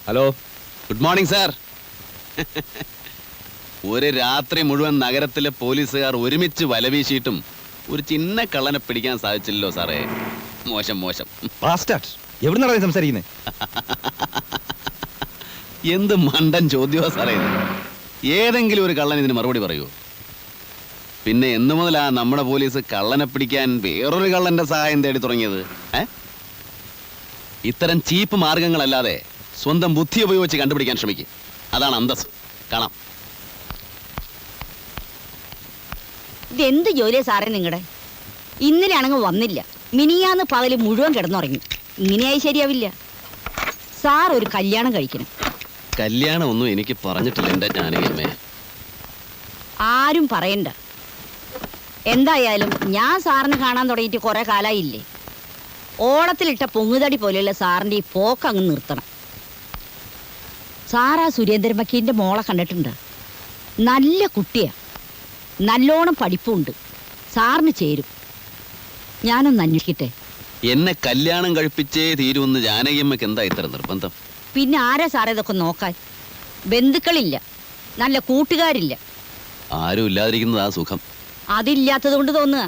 Hello, good morning sir. ഒരു രാത്രി മുഴുവൻ നഗരത്തിലെ പോലീസുകാർ ഒരുമിച്ച് വലവീശിയിട്ടും ഒരു ചിന്ന കള്ളനെ പിടിക്കാൻ സാധിച്ചില്ലല്ലോ സാറേ. മോശം മോശം. എവിടുന്നാണ് സംസാരിക്കുന്നത്? എന്ത് മണ്ടൻ ചോദ്യമാ സാറേ ഇത്. ഏതെങ്കിലും ഒരു കള്ളൻ ഇതിന് മറുപടി പറയൂ? പിന്നെ എന്നു മുതലാ നമ്മുടെ പോലീസ് കള്ളനെ പിടിക്കാൻ വേറൊരു കള്ളന്റെ സഹായം തേടി തുടങ്ങിയത്? ഇത്തരം ചീപ്പ് മാർഗങ്ങളല്ലാതെ സ്വന്തം ബുദ്ധി ഉപയോഗിച്ച് കണ്ടുപിടിക്കാൻ ശ്രമിക്കും. അതാണ് അന്തസ്. കാണാം. ഇതെന്ത് ജോലിയാ സാറേ നിങ്ങളുടെ? ഇന്നലെ ആണെങ്കിൽ വന്നില്ല, മിനിയാന്ന് പകല് മുഴുവൻ കിടന്നുറങ്ങി. ഇങ്ങനെയായി ശരിയാവില്ല. സാർ ഒരു കല്യാണം കഴിക്കണം. കല്യാണം ഒന്നും എനിക്ക് പറഞ്ഞിട്ടില്ല എന്റെ ജാനകിയമ്മേ. ആരും പറയണ്ട. എന്തായാലും ഞാൻ സാറിനെ കാണാൻ തുടങ്ങിയിട്ട് കുറെ കാലായില്ലേ. ഓളത്തിലിട്ട പൊങ്ങുതടി പോലെയുള്ള സാറിന്റെ ഈ പോക്ക് അങ്ങ് നിർത്തണം. സാറാ സുരേന്ദ്രൻ വക്കീലിന്റെ മോളെ കണ്ടിട്ടുണ്ട്. നല്ല കുട്ടിയാ, നല്ലോണം പഠിപ്പുണ്ട്. സാറിന് ചേരും. ഞാനൊന്ന് അന്വേഷിക്കട്ടെ. എന്നെ കല്യാണം കഴിപ്പിച്ചേ തീരുമെന്ന് ജാനകിയമ്മക്ക് എന്താ ഇത്ര നിർബന്ധം? പിന്നെ ആരാ സാറേ ഇതൊക്കെ നോക്കാൻ? ബന്ധുക്കളില്ല, നല്ല കൂട്ടുകാരില്ല. ആരും ഇല്ലാതിരിക്കുന്നത് ആ സുഖം. അതില്ലാത്തത് കൊണ്ട് തോന്നുക.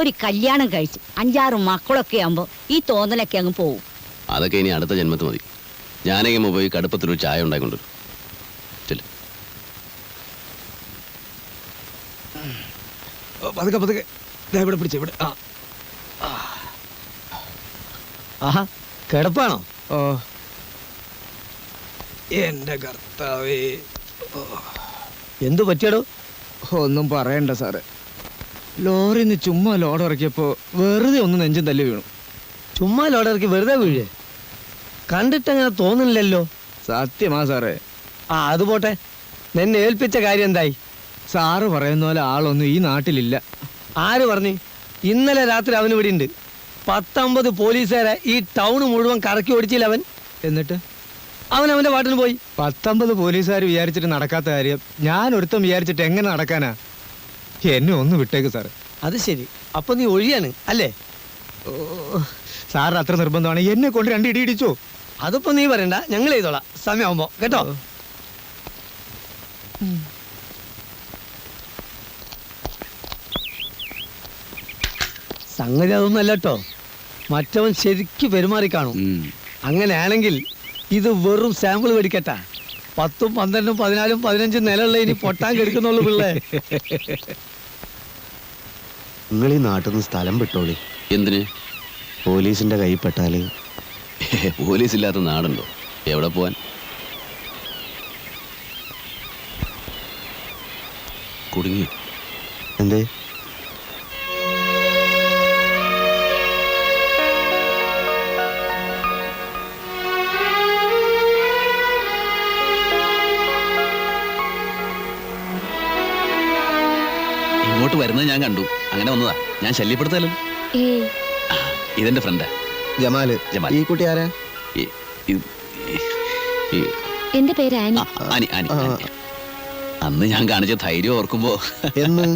ഒരു കല്യാണം കഴിച്ച് 5-6 മക്കളൊക്കെ ആകുമ്പോ ഈ തോന്നലൊക്കെ അങ്ങ് പോവും. അതൊക്കെ ഇനി അടുത്ത ജന്മത്ത് മതി. ജാനകിയമ്മ പോയി കടുപ്പത്തിലൊരു ചായ ഉണ്ടായിക്കൊണ്ടുവരും. പതുക്കെ പതുക്കെ ഇവിടെ പിടിച്ച ഇവിടെ. ആഹാ, കിടപ്പാണോ? ഓ എന്റെ കർത്താവേ, എന്തു പറ്റിയടോ? ഒന്നും പറയണ്ട സാറേ. ലോറിന്ന് ചുമ്മാ ലോഡ് ഇറക്കിയപ്പോ വെറുതെ ഒന്ന് നെഞ്ചും തല്ലി വീണു. ചുമ്മാ ലോഡ് ഇറക്കി വെറുതെ വീഴേ? കണ്ടിട്ടങ്ങനെ തോന്നുന്നില്ലല്ലോ. സത്യമാ സാറേ. അത് പോട്ടെ, നിന്നെ ഏൽപ്പിച്ച കാര്യം എന്തായി? സാറ് പറയുന്ന പോലെ ആളൊന്നും ഈ നാട്ടിലില്ല. ആര് പറഞ്ഞു? ഇന്നലെ രാത്രി അവന് ഇവിടെ ഉണ്ട്. 19 പോലീസുകാരെ ഈ ടൗൺ മുഴുവൻ കറക്കി ഓടിച്ചില്ല അവൻ. എന്നിട്ട് അവൻ അവന്റെ പാട്ടിന് പോയി. 19 പോലീസുകാർ വിചാരിച്ചിട്ട് നടക്കാത്ത കാര്യം ഞാൻ ഒരുത്തം വിചാരിച്ചിട്ട് എങ്ങനെ നടക്കാനാ? എന്നെ ഒന്ന് വിട്ടേക്ക് സാറ്. അത് ശരി, അപ്പൊ നീ ഒഴിയാണ് അല്ലേ? സാറിന് അത്ര നിർബന്ധമാണ് എന്നെ കൊണ്ട് 2 ഇടി ഇടിച്ചോ? അതിപ്പോ നീ പറയണ്ട, ഞങ്ങൾ ചെയ്തോളാം സമയമാകുമ്പോ, കേട്ടോ? സംഗതി അതൊന്നും അല്ല കേട്ടോ. മറ്റവൻ ശരിക്ക് പെരുമാറി കാണും. അങ്ങനെയാണെങ്കിൽ ഇത് വെറും സാമ്പിൾ മേടിക്കട്ടാ. 10, 12, 14, 15 നിലയുള്ള ഇനി പൊട്ടാൻ കെടുക്കുന്നുള്ളു പിള്ളേ. നിങ്ങൾ ഈ നാട്ടിൽ നിന്ന് സ്ഥലം വിട്ടോളി. എന്തിന്? പോലീസിന്റെ കൈപ്പെട്ടാല്. പോലീസ് ഇല്ലാത്ത നാടുണ്ടോ? എവിടെ പോവാൻ? കുടുങ്ങി. എന്തേ? ഇങ്ങോട്ട് വരുന്നത് ഞാൻ കണ്ടു, അങ്ങനെ വന്നതാ. ഞാൻ ശല്യപ്പെടുത്തല്ലോ. ഇതെന്റെ ഫ്രണ്ടാ ജമാല്. ജമാൽ. ഈ കുട്ടി ആരാ? എന്റെ പേര് ആനി. ആനി. അന്ന് ഞാൻ കാണിച്ച ധൈര്യം ഓർക്കുമ്പോ. എന്ന്?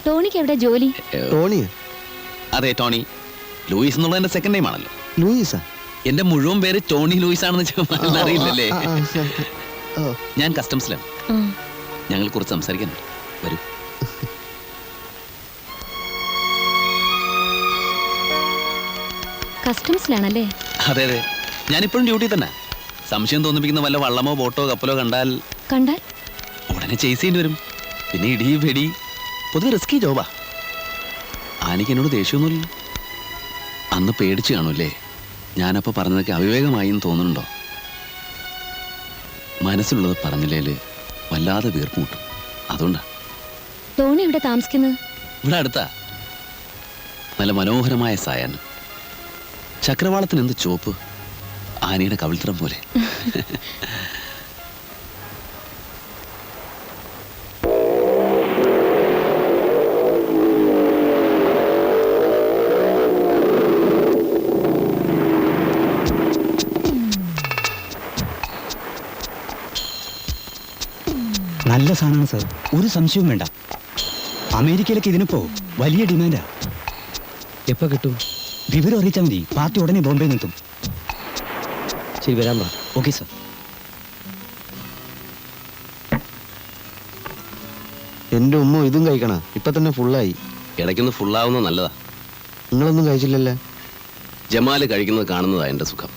ടോണിക്ക് എവിടെ ജോലി? ടോണി? അതെ, ടോണി. ലൂയിസ് എന്നുള്ള എന്റെ സെക്കൻഡ് നെയിം ആണല്ലോ. ലൂയിസാ? എന്റെ മുഴുവൻ പേര് ടോണി ലൂയിസ് ആണെന്ന് അറിയില്ലല്ലേ? ഞാൻ കസ്റ്റംസിലാണ്. ഞങ്ങൾ കുറച്ച് സംസാരിക്കാനുണ്ട്. വരൂ. കസ്റ്റംസിലാണല്ലേ? അതെ അതെ, ഞാനിപ്പോഴും ഡ്യൂട്ടി തന്നെ. സംശയം തോന്നിപ്പിക്കുന്ന വല്ല വള്ളമോ ബോട്ടോ കപ്പലോ കണ്ടാൽ ഉടനെ ചേസ് ചെയ്യേണ്ടി വരും. പിന്നെ ഇടി വെടി, പൊതുവെ റിസ്കി ജോബാ. ആനിക്ക് എന്നോട് ദേഷ്യമൊന്നുമില്ല. അന്ന് പേടിച്ചു കാണൂല്ലേ? ഞാനപ്പോൾ പറഞ്ഞതൊക്കെ അവിവേകമായി എന്ന് തോന്നുന്നുണ്ടോ? മനസ്സിലുള്ളത് പറഞ്ഞില്ലേല് വല്ലാതെ വീർപ്പ് മുട്ടും. അതുകൊണ്ടാ. ടോണി ഇവിടെ താമസിക്കുന്നത്? ഇവിടെ അടുത്താ. നല്ല മനോഹരമായ സായാഹ്നം. ചക്രവാളത്തിന് എന്ത് ചോപ്പ്! ആനയുടെ കവിൾത്തരം പോലെ. നല്ല സാധനമാണ് സാർ, ഒരു സംശയവും വേണ്ട. അമേരിക്കയിലേക്ക് ഇതിനിപ്പോ വലിയ ഡിമാൻഡാ. എപ്പോ കിട്ടും? വിവരം അറിയിച്ചാൽ മതി. പാർട്ടി ഉടനെ ബോംബെ നിൽക്കും. ശരി, വരാൻ പറ. Okay sir. എന്റെ ഉമ്മ ഇതും കഴിക്കണ ഇപ്പൊ തന്നെ ഫുള്ളായി. ഇടയ്ക്കൊന്ന് ഫുള്ളാവുന്നത് നല്ലതാ. നിങ്ങളൊന്നും കഴിച്ചില്ലല്ലേ? ജമാല് കഴിക്കുന്നത് കാണുന്നതാ എൻ്റെ സുഖം.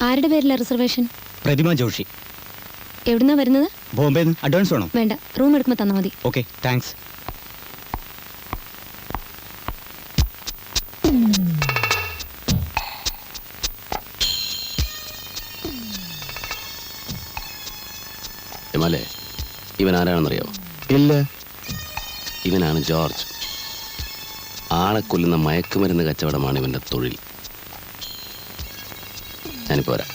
ആരുടെ പേരില റിസർവേഷൻ? പ്രതിമ ജോഷി. എവിടുന്നാ വരുന്നത്? ബോംബെന്ന്. അഡ്വാൻസ് വേണോ? വേണ്ട, റൂം എടുക്കുമ്പോൾ തന്നാൽ മതി. Okay, thanks. ജമാലെ, ഇവൻ ആരാണെന്നറിയോ? ഇല്ല. ഇവനാണ് ജോർജ്. ആളെ കൊല്ലുന്ന മയക്കുമരുന്ന് കച്ചവടമാണ് ഇവന്റെ തൊഴിൽ. ഞാനിപ്പോ വരാം.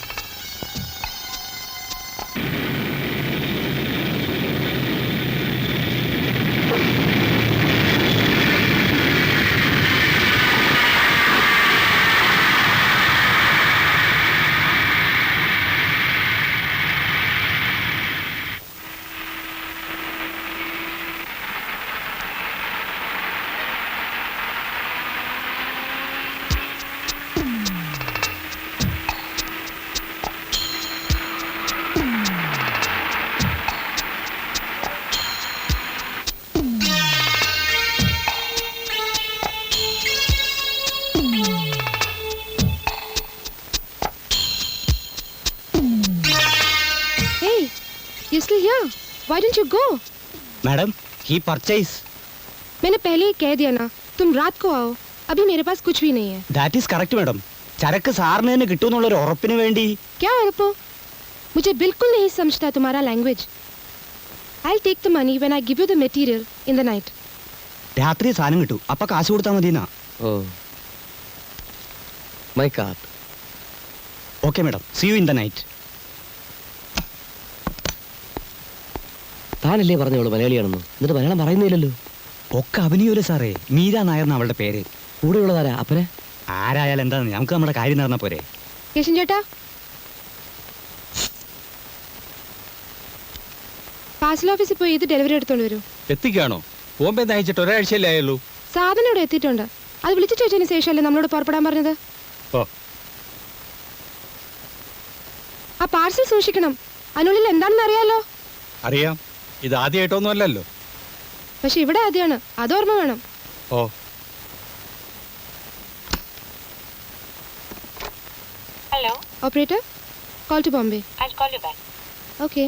You still here? Why don't you go? Madam, he purchase. मैंने पहले ही कह दिया ना, तुम रात को आओ. अभी मेरे पास कुछ भी नहीं है. That is correct, madam. ചരക്ക് സാറിന് തന്നെ കിട്ടുമെന്നുള്ളൊരു ഉറപ്പിന് വേണ്ടി. क्या उरपो? मुझे बिल्कुल नहीं समझता तुम्हारा language. I'll take the money when I give you the material in the night. രാത്രി സാധനം കിട്ടും, അപ്പൊ കാശ് കൊടുത്താൽ മതിയെന്നാ. Oh my card. Okay madam, see you in the night. താനല്ലേ പറഞ്ഞോളൂ മലയാളിയാണെന്ന്, എന്നിട്ട് മലയാളം പറയുന്നില്ലല്ലോ. ഒക്കെ അഭിനയോല് സാറേ. മീര നായർന്ന അവളുടെ പേര്. കൂടെയുള്ളതാരാ? അപ്പനെ? ആരായാലും എന്താ, നമുക്ക് നമ്മുടെ കാര്യം നടന്ന പോരെ. കേശൻ ചേട്ടാ, പാഴ്സൽ ഓഫീസിൽ പോയി ഇത് ഡെലിവറി എടുത്തോണ്ട് വരൂ. എത്തിക്കാണോ? ബോംബെ അയച്ചിട്ട് ഒരാഴ്ചയല്ലേ ആയുള്ളൂ. സാധനം ഇവിടെ എത്തിയിട്ടുണ്ട്. അത് വിളിച്ചു ചോദിച്ചതിന് ശേഷമല്ലേ നമ്മളോട് പുറപ്പെടാൻ പറഞ്ഞത്. ഓ, ആ പാഴ്സൽ സൂക്ഷിക്കണം. അതിനുള്ളിൽ എന്താണെന്ന് അറിയാലോ. അറിയാം. ഇത് ആദ്യമായിട്ടൊന്നും അല്ലല്ലോ. പക്ഷെ ഇവിടെ ആദ്യമാണ്, അത് ഓർമ്മ വേണം. ഓ, Operator, call to Bombay. I'll call you back. Okay.